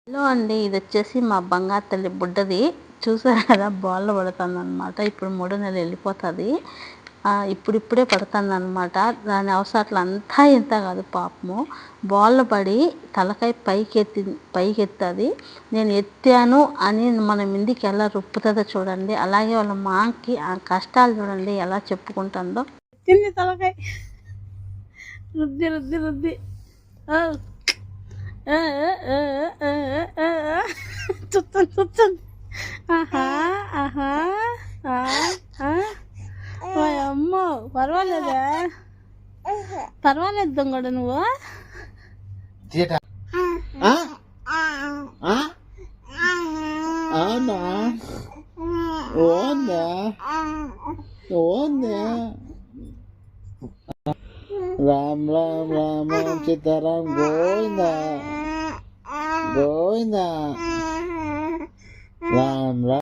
Hello అండి, ఇది వచ్చేసి మా బంగారు తల్లి బుడ్డది. చూసారు కదా, బాల్లో పడుతుందన్నమాట. ఇప్పుడు 3వ నెల వెళ్ళిపోతుంది. ఇప్పుడిప్పుడే పడుతుందన్నమాట. దాని అవసరాలు అంతా ఇంత కాదు పాపము. బాల్లో పడి తలకాయ పైకెత్తుంది. నేను ఎత్తాను అని మన మీదికి ఎలా రుప్పుతుందో చూడండి. అలాగే వాళ్ళ మాకి ఆ కష్టాలు చూడండి ఎలా చెప్పుకుంటుందో. ఎత్తింది తలకాయ, రుద్ది రుద్ది రుద్ది చూస్తాను. ఆహా ఆహా అమ్మో, పర్వాలేదా? పర్వాలేదు దొంగడు నువ్వు. రామ్ రామ్ రామ్ రామ్ సీతారాం గోవిందా గోవిందా రామ్ రామ్.